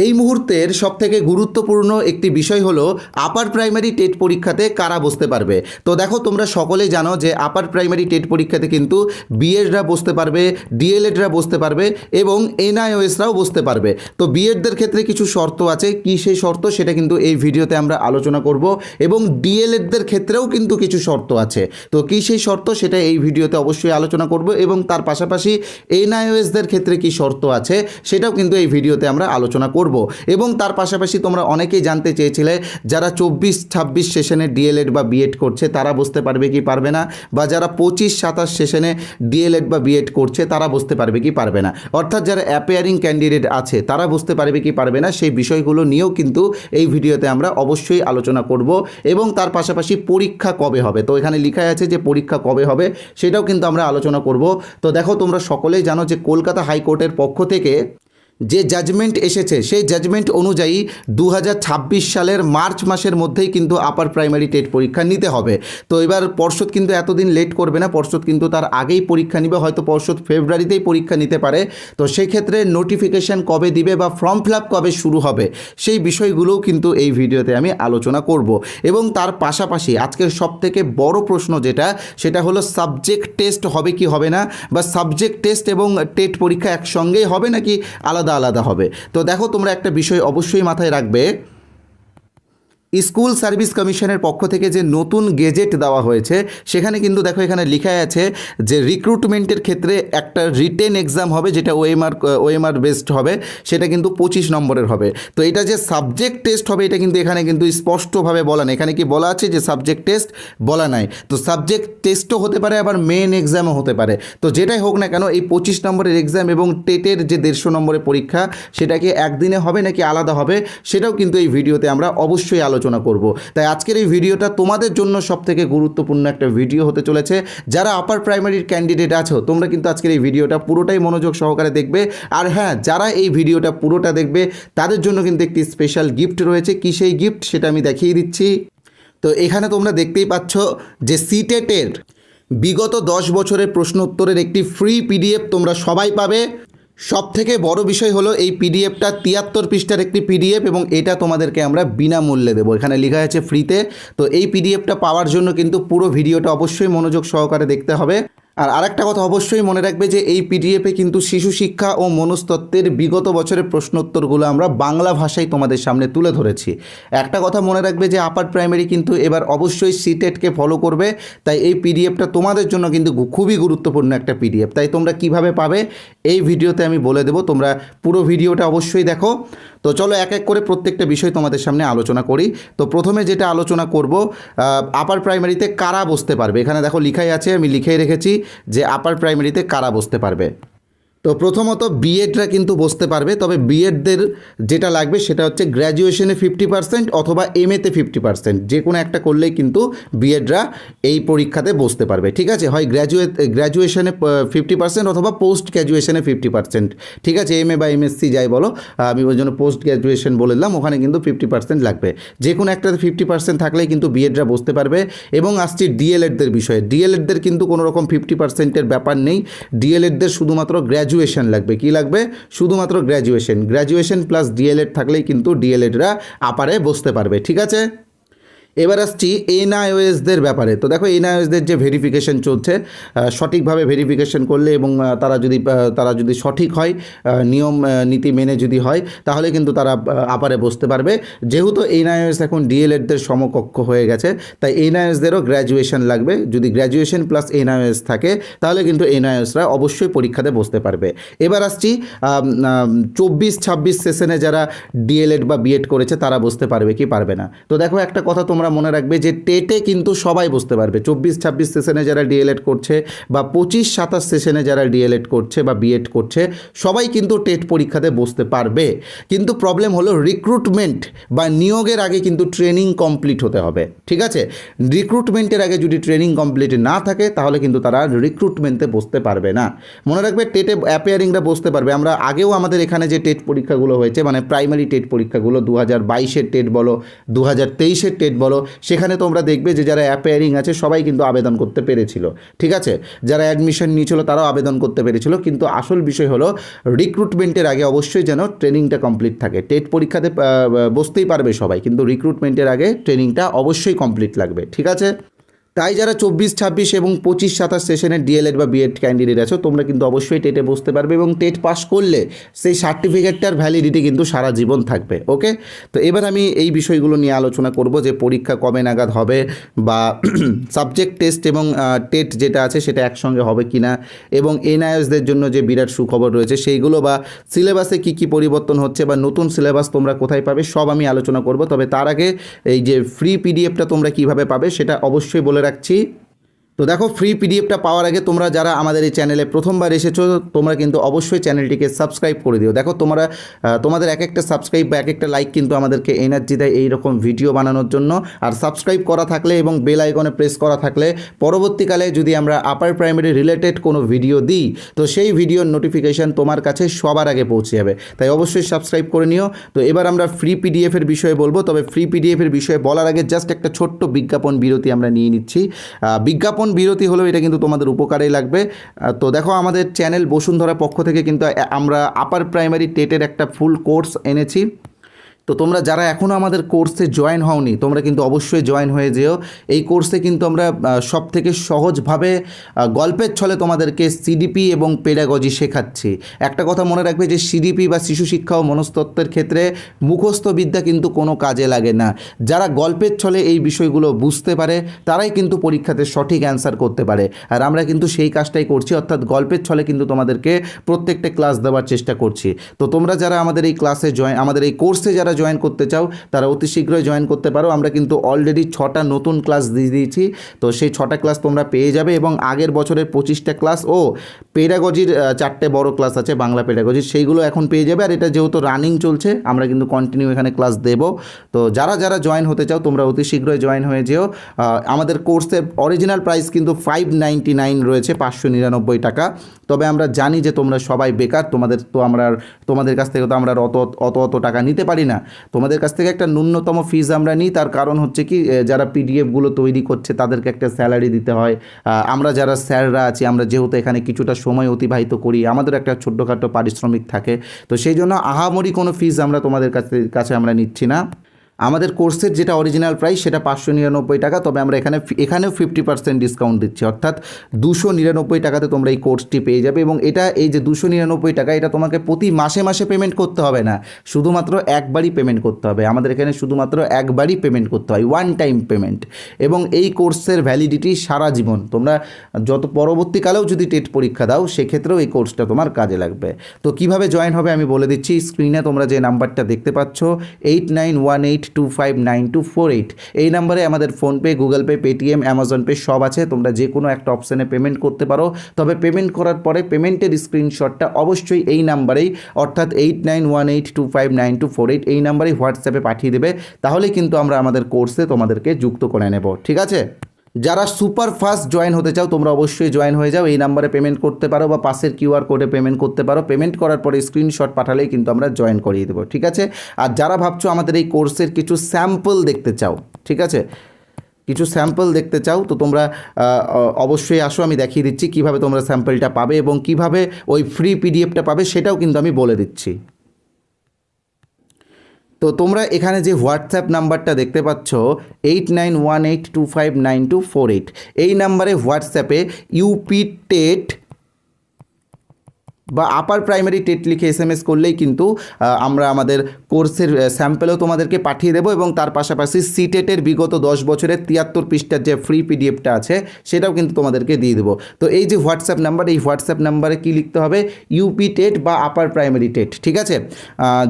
এই মুহূর্তের সবথেকে গুরুত্বপূর্ণ একটি বিষয় হলো আপার প্রাইমারি টেট পরীক্ষাতে কারা বসতে পারবে। তো দেখো, তোমরা সকলেই জানো যে আপার প্রাইমারি টেট পরীক্ষাতে কিন্তু বিএডরা বসতে পারবে, ডিএলএডরা বসতে পারবে এবং এনআইওএসরাও বসতে পারবে। তো বিএডদের ক্ষেত্রে কিছু শর্ত আছে, কি সেই শর্ত সেটা কিন্তু এই ভিডিওতে আমরা আলোচনা করব এবং ডিএলএডদের ক্ষেত্রেও কিন্তু কিছু শর্ত আছে। তো কি সেই শর্ত সেটা এই ভিডিওতে অবশ্যই আলোচনা করব এবং তার পাশাপাশি এনআইওএসদের ক্ষেত্রে কি শর্ত আছে সেটাও কিন্তু এই ভিডিওতে আমরা আলোচনা করব। এবং তার পাশাপাশি তোমরা অনেকেই জানতে চেয়েছিলে যারা 24-26 সেশনে ডিএলএড বা বিএড করছে তারা বসতে পারবে কি পারবে না, বা যারা 25-27 সেশনে ডিএলএড বা বিএড করছে তারা বসতে পারবে কি পারবে না, অর্থাৎ যারা অ্যাপিয়ারিং ক্যান্ডিডেট আছে তারা বসতে পারবে কি পারবে না, সেই বিষয়গুলো নিয়েও কিন্তু এই ভিডিওতে আমরা অবশ্যই আলোচনা করব। এবং তার পাশাপাশি পরীক্ষা কবে হবে, তো এখানে লেখা আছে যে পরীক্ষা কবে হবে সেটাও কিন্তু আমরা আলোচনা করব। তো দেখো, তোমরা সকলেই জানো যে কলকাতা হাইকোর্টের পক্ষ থেকে যে জাজমেন্ট এসেছে সেই জাজমেন্ট অনুযায়ী 2026 সালের মার্চ মাসের মধ্যেই কিন্তু আপার প্রাইমারি টেট পরীক্ষা নিতে হবে। তো এবার পর্ষদ কিন্তু এতদিন লেট করবে না, পর্ষদ কিন্তু তার আগেই পরীক্ষা নিবে, হয়তো পর্ষদ ফেব্রুয়ারিতেই পরীক্ষা নিতে পারে। তো সেই ক্ষেত্রে নোটিফিকেশান কবে দিবে বা ফর্ম ফিল আপ কবে শুরু হবে সেই বিষয়গুলোও কিন্তু এই ভিডিওতে আমি আলোচনা করব। এবং তার পাশাপাশি আজকের সবথেকে বড় প্রশ্ন যেটা, সেটা হলো সাবজেক্ট টেস্ট হবে কি হবে না, বা সাবজেক্ট টেস্ট এবং টেট পরীক্ষা একসঙ্গেই হবে নাকি আলাদা আলাদা হবে। তো দেখো, তোমরা একটা বিষয় অবশ্যই মাথায় রাখবে, স্কুল সার্ভিস কমিশনের পক্ষ থেকে যে নতুন গেজেট দেওয়া হয়েছে সেখানে কিন্তু দেখো এখানে লেখা আছে যে রিক্রুটমেন্টের ক্ষেত্রে একটা রিটেন এক্সাম হবে যেটা ওএমআর বেসড হবে, সেটা কিন্তু 25 নম্বরের হবে। তো এটা যে সাবজেক্ট টেস্ট হবে এটা কিন্তু এখানে কিন্তু স্পষ্টভাবে বলা নেই, এখানে কি বলা আছে যে সাবজেক্ট টেস্ট বলা নাই। তো সাবজেক্ট টেস্টও হতে পারে, আবার মেন এক্সামও হতে পারে। তো যেটাই হোক না কেন, এই 25 নম্বরের এক্সাম এবং টেটের যে 150 নম্বরের পরীক্ষা সেটা কি একদিনে হবে নাকি আলাদা হবে সেটাও কিন্তু এই ভিডিওতে আমরা অবশ্যই আলোচনা করব। তাই আজকের এই ভিডিওটা তোমাদের জন্য সবথেকে গুরুত্বপূর্ণ একটা ভিডিও হতে চলেছে। যারা আপার প্রাইমারির ক্যান্ডিডেট আছো তোমরা কিন্তু আজকের এই ভিডিওটা পুরোটাই মনোযোগ সহকারে দেখবে। আর হ্যাঁ, যারা এই ভিডিওটা পুরোটা দেখবে তাদের জন্য কিন্তু একটি স্পেশাল গিফট রয়েছে। কি সেই গিফট সেটা আমি দেখিয়ে দিচ্ছি। তো এখানে তোমরা দেখতেই পাচ্ছ যে সিটেটের বিগত 10 বছরের প্রশ্ন উত্তরের একটি ফ্রি পিডিএফ তোমরা সবাই পাবে। সবথেকে বড় বিষয় হলো এই পিডিএফটা 73 পৃষ্ঠার একটি পিডিএফ এবং এটা তোমাদেরকে আমরা বিনামূল্যে দেবো, এখানে লেখা আছে ফ্রিতে। তো এই পিডিএফটা পাওয়ার জন্য কিন্তু পুরো ভিডিওটা অবশ্যই মনোযোগ সহকারে দেখতে হবে। আর আরেকটা কথা অবশ্যই মনে রাখবে যে এই পিডিএফে কিন্তু শিশু শিক্ষা ও মনস্তত্ত্বের বিগত বছরের প্রশ্নোত্তরগুলো আমরা বাংলা ভাষায় তোমাদের সামনে তুলে ধরেছি। একটা কথা মনে রাখবে যে আপার প্রাইমারি কিন্তু এবার অবশ্যই সিটেটকে ফলো করবে, তাই এই পিডিএফটা তোমাদের জন্য কিন্তু খুবই গুরুত্বপূর্ণ একটা পিডিএফ। তাই তোমরা কিভাবে পাবে এই ভিডিওতে আমি বলে দেবো, তোমরা পুরো ভিডিওটা অবশ্যই দেখো। তো চলো এক এক করে প্রত্যেকটা বিষয় তোমাদের সামনে আলোচনা করি। তো প্রথমে যেটা আলোচনা করব, আপার প্রাইমারিতে কারা বসতে পারবে। এখানে দেখো লেখাই আছে, আমি লিখেই রেখেছি যে আপার প্রাইমারিতে কারা বসতে পারবে। তো প্রথমত বিএডরা কিন্তু বসতে পারবে, তবে বিএডদের যেটা লাগবে সেটা হচ্ছে গ্র্যাজুয়েশনে 50% অথবা এমএতে 50%, যে কোনো একটা করলেই কিন্তু বিএডরা এই পরীক্ষাতে বসতে পারবে। ঠিক আছে, হয় গ্র্যাজুয়েশনে 50% অথবা পোস্ট গ্র্যাজুয়েশনে 50%। ঠিক আছে, এমএ বা এমএসসি যাই বলো, আমি ওই জন্য পোস্ট গ্র্যাজুয়েশন বললাম, ওখানে কিন্তু 50% লাগবে। যে কোনো একটাতে 50% থাকলেই কিন্তু বিএডরা বসতে পারবে। এবং আসছি ডিএলএডদের বিষয়ে, ডিএলএডদের কিন্তু কোনো রকম 50%-এর ব্যাপার নেই, ডিএলএডদের শুধুমাত্র গ্র্যাজুয়েশন লাগবে। কি লাগবে? শুধুমাত্র গ্র্যাজুয়েশন প্লাস ডিএলএড থাকলেই কিন্তু ডিএলএডরা আপারে বসতে পারবে। ঠিক আছে, এবার আসছি এনআইওএসদের ব্যাপারে। তো দেখো, এনআইওএসদের যে ভেরিফিকেশন চলছে, সঠিকভাবে ভেরিফিকেশন করলে এবং তারা যদি সঠিক হয়, নিয়ম নীতি মেনে যদি হয়, তাহলে কিন্তু তারা আপারে বসতে পারবে। যেহেতু এনআইওএস এখন ডিএলএডদের সমকক্ষ হয়ে গেছে, তাই এনআইওএসদেরও গ্র্যাজুয়েশন লাগবে। যদি গ্র্যাজুয়েশন প্লাস এনআইওএস থাকে তাহলে কিন্তু এনআইওএসরা অবশ্যই পরীক্ষাতে বসতে পারবে। এবার আসছি 24-26 সেশনে যারা ডিএলএড বা বিএড করেছে তারা বসতে পারবে কি পারবে না। তো দেখো, একটা কথা তোমরা মনে রাখবে যে টেটে কিন্তু সবাই বসতে পারবে। 24-26 সেশনে যারা ডিএলএড করছে বা 25-27 সেশনে যারা ডিএলএড করছে বা বিএড করছে সবাই কিন্তু টেট পরীক্ষাতে বসতে পারবে। কিন্তু প্রবলেম হলো রিক্রুটমেন্ট বা নিয়োগের আগে কিন্তু ট্রেনিং কমপ্লিট হতে হবে। ঠিক আছে, রিক্রুটমেন্টের আগে যদি ট্রেনিং কমপ্লিট না থাকে তাহলে কিন্তু তারা রিক্রুটমেন্টে বসতে পারবে না। মনে রাখবে, টেটে অ্যাপিয়ারিংরা বসতে পারবে। আমরা আগেও আমাদের এখানে যে টেট পরীক্ষাগুলো হয়েছে, মানে প্রাইমারি টেট পরীক্ষাগুলো 2022-এর টেট বলো, 2023-এর টেট বলো, হলো, সেখানে তোমরা দেখবে যে যারা অ্যাপিয়ারিং আছে সবাই কিন্তু আবেদন করতে পেরেছিল, ঠিক আছে, যারা অ্যাডমিশন নিয়েছিল তারাও আবেদন করতে পেরেছিল। কিন্তু আসল বিষয় হলো রিক্রুটমেন্টের আগে অবশ্যই যেন ট্রেনিংটা কমপ্লিট থাকে। টেট পরীক্ষাতে বসতেই পারবে সবাই, কিন্তু রিক্রুটমেন্টের আগে ট্রেনিংটা অবশ্যই কমপ্লিট লাগবে, ঠিক আছে। তাই যারা 24, 26 এবং 25, 27 সেশনের ডিএলএড বা বিএড ক্যান্ডিডেট আছো, তোমরা কিন্তু অবশ্যই টেটে বসতে পারবে এবং টেট পাস করলে সেই সার্টিফিকেটটার ভ্যালিডিটি কিন্তু সারা জীবন থাকবে। ওকে, তো এবার আমি এই বিষয়গুলো নিয়ে আলোচনা করব যে পরীক্ষা কবে নাগাদ হবে, বা সাবজেক্ট টেস্ট এবং টেট যেটা আছে সেটা একসঙ্গে হবে কি না, এবং এনআইএসদের জন্য যে বিরাট সুখবর রয়েছে সেইগুলো, বা সিলেবাসে কী কী পরিবর্তন হচ্ছে, বা নতুন সিলেবাস তোমরা কোথায় পাবে, সব আমি আলোচনা করব। তবে তার আগে এই যে ফ্রি পিডিএফটা তোমরা কিভাবে পাবে সেটা অবশ্যই বলে রাখছি। তো দেখো, ফ্রি পিডিএফটা পাওয়ার আগে তোমরা যারা আমাদের এই চ্যানেলে প্রথমবার এসেছো, তোমরা কিন্তু অবশ্যই চ্যানেলটিকে সাবস্ক্রাইব করে দিও। দেখো তোমাদের এক একটা সাবস্ক্রাইব বা এক একটা লাইক কিন্তু আমাদেরকে এনার্জি দেয় এই রকম ভিডিও বানানোর জন্য। আর সাবস্ক্রাইব করা থাকলে এবং বেল আইকনে প্রেস করা থাকলে পরবর্তীকালে যদি আমরা আপার প্রাইমারি রিলেটেড কোনো ভিডিও দিই, তো সেই ভিডিওর নোটিফিকেশান তোমার কাছে সবার আগে পৌঁছে যাবে। তাই অবশ্যই সাবস্ক্রাইব করে নিও। তো এবার আমরা ফ্রি পিডিএফের বিষয়ে বলবো, তবে ফ্রি পিডিএফের বিষয়ে বলার আগে জাস্ট একটা ছোট্ট বিজ্ঞাপন বিরতি আমরা নিয়ে নিচ্ছি। বিজ্ঞাপন বিরতি হলো, এটা কিন্তু তোমাদের উপকারেই লাগবে। তো দেখো, আমাদের চ্যানেল বসুন্ধরা পক্ষ থেকে কিন্তু আমরা আপার প্রাইমারি টেটের একটা ফুল কোর্স এনেছি। তো তোমরা যারা এখনও আমাদের কোর্সে জয়েন হওনি, তোমরা কিন্তু অবশ্যই জয়েন হয়ে যেও। এই কোর্সে কিন্তু আমরা সব থেকে সহজভাবে গল্পের ছলে তোমাদেরকে সিডিপি এবং পেডাগজি শেখাচ্ছি। একটা কথা মনে রাখবে যে সিডিপি বা শিশু শিক্ষা ও মনস্তত্ত্বের ক্ষেত্রে মুখস্থ বিদ্যা কিন্তু কোনো কাজে লাগে না। যারা গল্পের ছলে এই বিষয়গুলো বুঝতে পারে তারাই কিন্তু পরীক্ষাতে সঠিক অ্যান্সার করতে পারে। আর আমরা কিন্তু সেই কাজটাই করছি, অর্থাৎ গল্পের ছলে কিন্তু তোমাদেরকে প্রত্যেকটা ক্লাস দেওয়ার চেষ্টা করছি। তো তোমরা যারা আমাদের এই ক্লাসে আমাদের এই কোর্সে যারা জয়েন করতে চাও তারা অতি শীঘ্রই জয়েন করতে পারো। আমরা কিন্তু অলরেডি 6টা নতুন ক্লাস দিয়ে দিয়েছি। তো সেই 6টা ক্লাস তোমরা পেয়ে যাবে, এবং আগের বছরের 25টা ক্লাস ও পেডাগজির 4টে বড় ক্লাস আছে বাংলা পেডাগজির, সেইগুলো এখন পেয়ে যাবে। আর এটা যেহেতু রানিং চলছে, আমরা কিন্তু কন্টিনিউ এখানে ক্লাস দেব। তো যারা যারা জয়েন হতে চাও তোমরা অতি শীঘ্রই জয়েন হয়ে যেও। আমাদের কোর্সের অরিজিনাল প্রাইস কিন্তু 599 রয়েছে, 599 টাকা। তবে আমরা জানি যে তোমরা সবাই বেকার, তোমাদের কাছ থেকে তো আমরা অত টাকা নিতে পারি না। তোমাদের কাছ থেকে একটা ন্যূনতম ফিজ আমরা নিই। তার কারণ হচ্ছে কি, যারা পিডিএফগুলো তৈরি করছে তাদেরকে একটা স্যালারি দিতে হয়। আমরা যারা স্যাররা আছি, আমরা যেহেতু এখানে কিছুটা সময় অতিবাহিত করি, আমাদের একটা ছোট্টখাটো পারিশ্রমিক থাকে। তো সেই জন্য আহামরি কোনো ফিজ আমরা তোমাদের কাছে আমরা নিচ্ছি না। আমাদের কোর্সের যেটা অরিজিনাল প্রাইস সেটা 599 টাকা। তবে আমরা এখানেও 50% ডিসকাউন্ট দিচ্ছি, অর্থাৎ 299 টাকাতে তোমরা এই কোর্সটি পেয়ে যাবে। এবং এই যে 299 টাকা, এটা তোমাকে প্রতি মাসে মাসে পেমেন্ট করতে হবে না, শুধুমাত্র একবারই পেমেন্ট করতে হবে। আমাদের এখানে শুধুমাত্র একবারই পেমেন্ট করতে হয়, ওয়ান টাইম পেমেন্ট। এবং এই কোর্সের ভ্যালিডিটি সারা জীবন। তোমরা যত পরবর্তীকালেও যদি টেট পরীক্ষা দাও সেক্ষেত্রেও এই কোর্সটা তোমার কাজে লাগবে। তো কিভাবে জয়েন হবে আমি বলে দিচ্ছি। স্ক্রিনে তোমরা যে নাম্বারটা দেখতে পাচ্ছ 8918259248, এই নাম্বারে আমাদের PhonePe, Google pay, Paytm, Amazon pay সব আছে। তোমরা যে কোনো একটা অপশানে পেমেন্ট করতে পারো। তবে পেমেন্ট করার পরে পেমেন্টের স্ক্রিনশটটা অবশ্যই এই নাম্বারেই, অর্থাৎ 8918259248 এই নাম্বারেই হোয়াটসঅ্যাপে পাঠিয়ে দেবে। তাহলেই কিন্তু আমরা আমাদের কোর্সে তোমাদেরকে যুক্ত করে নেব, ঠিক আছে। যারা সুপার ফাস্ট জয়েন হতে চাও তোমরা অবশ্যই জয়েন হয়ে যাও। এই নাম্বারে পেমেন্ট করতে পারো বা পাশের কিউআর কোডে পেমেন্ট করতে পারো। পেমেন্ট করার পরে স্ক্রিনশট পাঠালেই কিন্তু আমরা জয়েন করিয়ে দেবো, ঠিক আছে। আর যারা ভাবছো আমাদের এই কোর্সের কিছু স্যাম্পল দেখতে চাও, ঠিক আছে, কিছু স্যাম্পল দেখতে চাও, তো তোমরা অবশ্যই আসো। আমি দেখিয়ে দিচ্ছি কিভাবে তোমরা স্যাম্পলটা পাবে এবং কিভাবে ওই ফ্রি পিডিএফটা পাবে সেটাও কিন্তু আমি বলে দিচ্ছি। তো তোমরা এখানে যে হোয়াটসঅ্যাপ নাম্বারটা দেখতে পাচ্ছ 8918259248, এই নাম্বারে হোয়াটসঅ্যাপে ইউপি টেট বা আপার প্রাইমারি টেট লিখে SMS করলেই কিন্তু আমরা আমাদের কোর্সের স্যাম্পেলও তোমাদেরকে পাঠিয়ে দেবো। এবং তার পাশাপাশি সিটেটের বিগত 10 বছরের 73 পৃষ্ঠার যে ফ্রি পিডিএফটা আছে সেটাও কিন্তু তোমাদেরকে দিয়ে দেবো। তো এই যে হোয়াটসঅ্যাপ নাম্বার, এই হোয়াটসঅ্যাপ নাম্বারে কী লিখতে হবে, ইউপি টেট বা আপার প্রাইমারি টেট, ঠিক আছে।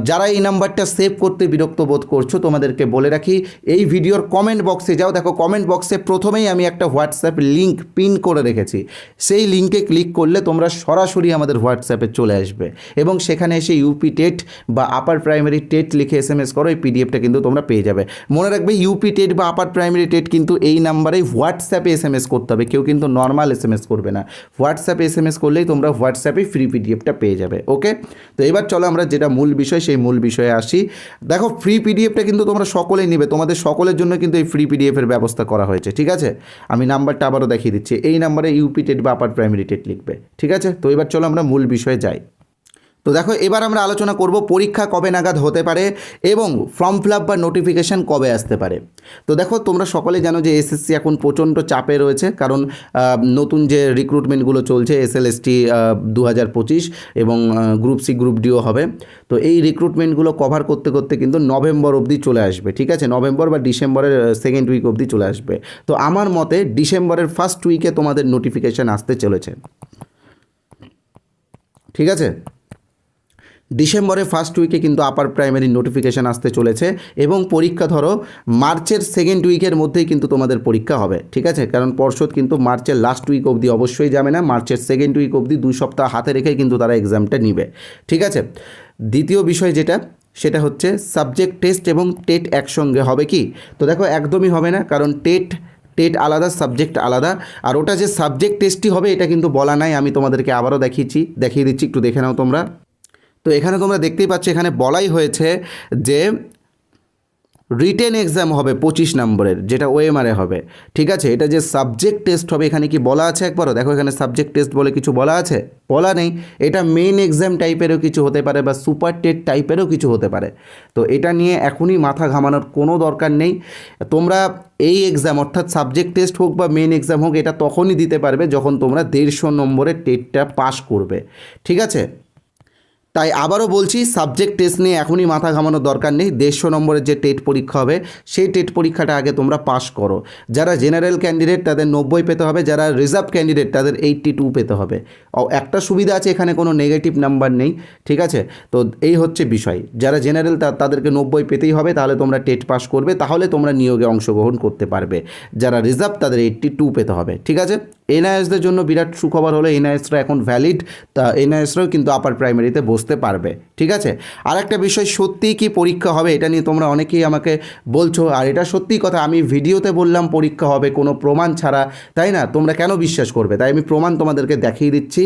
যারা এই নাম্বারটা সেভ করতে বিরক্ত বোধ করছো, তোমাদেরকে বলে রাখি এই ভিডিওর কমেন্ট বক্সে যাও। দেখো, কমেন্ট বক্সে প্রথমেই আমি একটা হোয়াটসঅ্যাপ লিঙ্ক পিন করে রেখেছি। সেই লিঙ্কে ক্লিক করলে তোমরা সরাসরি আমাদের হোয়াটসঅ্যাপ হোয়াটসঅ্যাপে চলে আসবে এবং সেখানে এসে ইউপি টেট বা আপার প্রাইমারি টেট লিখে SMS করো, এই পিডিএফটা কিন্তু তোমরা পেয়ে যাবে। মনে রাখবে ইউপি টেট বা আপার প্রাইমারি টেট কিন্তু এই নাম্বারেই হোয়াটসঅ্যাপে SMS করতে হবে, কেউ কিন্তু নর্মাল SMS করবে না। হোয়াটসঅ্যাপে SMS করলেই তোমরা হোয়াটসঅ্যাপে ফ্রি পিডিএফটা পেয়ে যাবে। ওকে, তো এবার চলো আমরা যেটা মূল বিষয় সেই মূল বিষয়ে আসি। দেখো ফ্রি পিডিএফটা কিন্তু তোমরা সকলেই নেবে, তোমাদের সকলের জন্য কিন্তু এই ফ্রি পিডিএফের ব্যবস্থা করা হয়েছে। ঠিক আছে, আমি নাম্বারটা আবারও দেখিয়ে দিচ্ছি, এই নাম্বারে ইউপি টেট বা আপার প্রাইমারি টেট লিখবে। ঠিক আছে, তো এবার চলো আমরা মূল বিষয়ে যাই। তো দেখো এবার আমরা আলোচনা করব পরীক্ষা কবে নাগাদ হতে পারে এবং ফর্ম ফিল আপ বা নোটিফিকেশান কবে আসতে পারে। তো দেখো তোমরা সকলে জানো যে এসএসসি এখন প্রচণ্ড চাপে রয়েছে, কারণ নতুন যে রিক্রুটমেন্টগুলো চলছে SLST 2025 এবং গ্রুপ সি গ্রুপ ডিও হবে। তো এই রিক্রুটমেন্টগুলো কভার করতে করতে কিন্তু নভেম্বর অবধি চলে আসবে। ঠিক আছে, নভেম্বর বা ডিসেম্বরের সেকেন্ড উইক অবধি চলে আসবে। তো আমার মতে ডিসেম্বরের ফার্স্ট উইকে তোমাদের নোটিফিকেশান আসতে চলেছে। ঠিক আছে, ডিসেম্বরের ফার্স্ট উইকে কিন্তু আপার প্রাইমারি নোটিফিকেশান আসতে চলেছে এবং পরীক্ষা ধরো মার্চের সেকেন্ড উইকের মধ্যেই কিন্তু তোমাদের পরীক্ষা হবে। ঠিক আছে, কারণ পর্ষদ কিন্তু মার্চের লাস্ট উইক অবধি অবশ্যই যাবে না, মার্চের সেকেন্ড উইক অবধি 2 সপ্তাহ হাতে রেখেই কিন্তু তারা এক্সামটা নিবে। ঠিক আছে, দ্বিতীয় বিষয় যেটা সেটা হচ্ছে সাবজেক্ট টেস্ট এবং টেট একসঙ্গে হবে কি? তো দেখো একদমই হবে না, কারণ টেট আলাদা, সাবজেক্ট আলাদা। আর ওটা যে সাবজেক্ট টেস্টই হবে এটা কিন্তু বলা নাই, আমি তোমাদেরকে আবারও দেখিয়ে দিচ্ছি, একটু দেখে নাও তোমরা। তো এখানে তোমরা দেখতেই পাচ্ছ, এখানে বলাই হয়েছে যে রিটেন এক্সাম হবে 25 নম্বরের, যেটা OMR হবে। ঠিক আছে, এটা যে সাবজেক্ট টেস্ট হবে এখানে কি বলা আছে একবারও? দেখো এখানে সাবজেক্ট টেস্ট বলে কিছু বলা আছে? বলা নেই। এটা মেইন এক্সাম টাইপেরও কিছু হতে পারে বা সুপার টেট টাইপেরও কিছু হতে পারে। তো এটা নিয়ে এখনই মাথা ঘামানোর কোনো দরকার নেই। তোমরা এই এক্সাম অর্থাৎ সাবজেক্ট টেস্ট হোক বা মেইন এক্সাম হোক, এটা তখনই দিতে পারবে যখন তোমরা 150 নম্বরের টেটটা পাস করবে। ঠিক আছে, তাই আবারও বলছি, সাবজেক্ট টেস্ট নিয়ে এখনই মাথা ঘামানোর দরকার নেই। 150 নম্বরের যে টেট পরীক্ষা হবে সেই টেট পরীক্ষাটা আগে তোমরা পাস করো। যারা জেনারেল ক্যান্ডিডেট তাদের 90 পেতে হবে, যারা রিজার্ভ ক্যান্ডিডেট তাদের 82 পেতে হবে। একটা সুবিধা আছে, এখানে কোনো নেগেটিভ নাম্বার নেই। ঠিক আছে, তো এই হচ্ছে বিষয়। যারা জেনারেল তাদেরকে 90 পেতেই হবে, তাহলে তোমরা টেট পাস করবে, তাহলে তোমরা নিয়োগে অংশগ্রহণ করতে পারবে। যারা রিজার্ভ তাদের 82 পেতে হবে। ঠিক আছে, NISদের জন্য বিরাট সুখবর হলো NISরা এখন ভ্যালিড, তা NISরাও কিন্তু আপার প্রাইমারিতে বসতে পারবে। ঠিক আছে, আর একটা বিষয়, সত্যিই কি পরীক্ষা হবে এটা নিয়ে তোমরা অনেকেই আমাকে বলছো, আর এটা সত্যিই কথা। আমি ভিডিওতে বললাম পরীক্ষা হবে কোনো প্রমাণ ছাড়া, তাই না? তোমরা কেন বিশ্বাস করবে? তাই আমি প্রমাণ তোমাদেরকে দেখিয়ে দিচ্ছি।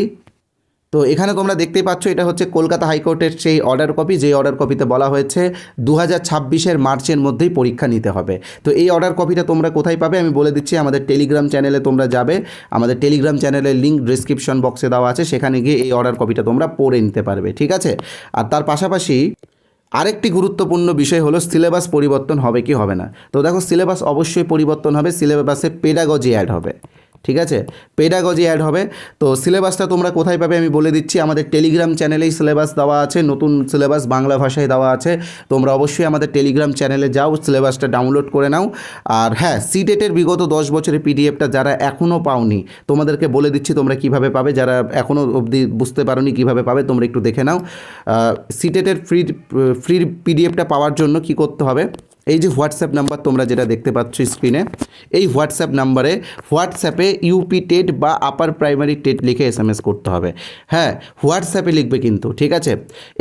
তো এখানে তোমরা দেখতেই পাচ্ছ, এটা হচ্ছে কলকাতা হাইকোর্টের সেই অর্ডার কপি, যেই অর্ডার কপিতে বলা হয়েছে 2026-এর মার্চের মধ্যেই পরীক্ষা নিতে হবে। তো এই অর্ডার কপিটা তোমরা কোথায় পাবে আমি বলে দিচ্ছি। আমাদের টেলিগ্রাম চ্যানেলে তোমরা যাবে, আমাদের টেলিগ্রাম চ্যানেলের লিঙ্ক ডিসক্রিপশন বক্সে দেওয়া আছে, সেখানে গিয়ে এই অর্ডার কপিটা তোমরা পড়ে নিতে পারবে। ঠিক আছে, আর তার পাশাপাশি আরেকটি গুরুত্বপূর্ণ বিষয় হলো সিলেবাস পরিবর্তন হবে কি হবে না। তো দেখো সিলেবাস অবশ্যই পরিবর্তন হবে, সিলেবাসে পেডাগজি অ্যাড হবে। ঠিক আছে, পেডাগজি অ্যাড হবে। তো সিলেবাসটা তোমরা কোথায় পাবে আমি বলে দিচ্ছি। আমাদের টেলিগ্রাম চ্যানেলেই সিলেবাস দেওয়া আছে, নতুন সিলেবাস বাংলা ভাষায় দেওয়া আছে। তোমরা অবশ্যই আমাদের টেলিগ্রাম চ্যানেলে যাও, সিলেবাসটা ডাউনলোড করে নাও। আর হ্যাঁ, সিটেটের বিগত 10 বছরের পিডিএফটা যারা এখনও পাওনি, তোমাদেরকে বলে দিচ্ছি তোমরা কিভাবে পাবে। যারা এখনও অবধি বুঝতে পারোনি কীভাবে পাবে, তোমরা একটু দেখে নাও। সিটেটের ফ্রি পিডিএফটা পাওয়ার জন্য কি করতে হবে, এই যে হোয়াটসঅ্যাপ নাম্বার তোমরা যেটা দেখতে পাচ্ছ স্ক্রিনে, এই হোয়াটসঅ্যাপ নাম্বারে হোয়াটসঅ্যাপে ইউপি টেট বা আপার প্রাইমারি টেট লিখে SMS করতে হবে। হ্যাঁ, হোয়াটসঅ্যাপে লিখবে কিন্তু। ঠিক আছে,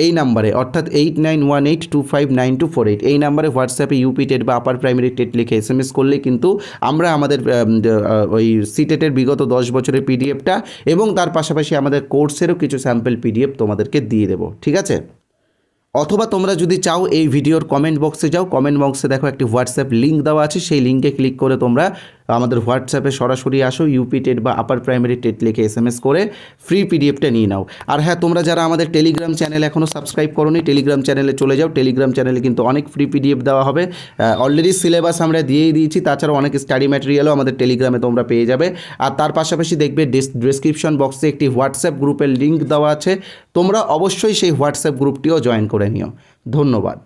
এই নাম্বারে অর্থাৎ 8918259248 এই নাম্বারে হোয়াটসঅ্যাপে ইউপি টেট বা আপার প্রাইমারি টেট লিখে SMS করলে কিন্তু আমরা আমাদের ওই সিটেটের বিগত 10 বছরের পিডিএফটা এবং তার পাশাপাশি আমাদের কোর্সেরও কিছু স্যাম্পল পিডিএফ তোমাদেরকে দিয়ে দেবো। ঠিক আছে, অথবা তোমরা যদি চাও এই ভিডিওর কমেন্ট বক্সে যাও, কমেন্ট বক্সে দেখো একটি হোয়াটসঅ্যাপ লিঙ্ক দেওয়া আছে, সেই লিঙ্কে ক্লিক করে তোমরা আমাদের হোয়াটসঅ্যাপে সরাসরি আসো, ইউপি টেট বা আপার প্রাইমারি টেট লিখে SMS করে ফ্রি পিডিএফটা নিয়ে নাও। আর হ্যাঁ, তোমরা যারা আমাদের টেলিগ্রাম চ্যানেল এখনও সাবস্ক্রাইব করোনি, টেলিগ্রাম চ্যানেলে চলে যাও। টেলিগ্রাম চ্যানেলে কিন্তু অনেক ফ্রি পিডিএফ দেওয়া হবে। অলরেডি সিলেবাস আমরা দিয়েই দিয়েছি, তাছাড়াও অনেক স্টাডি ম্যাটেরিয়ালও আমাদের টেলিগ্রামে তোমরা পেয়ে যাবে। আর তার পাশাপাশি দেখবে ডেসক্রিপশন বক্সে একটি হোয়াটসঅ্যাপ গ্রুপের লিঙ্ক দেওয়া আছে, তোমরা অবশ্যই সেই হোয়াটসঅ্যাপ গ্রুপটিও জয়েন করে নিও। ধন্যবাদ।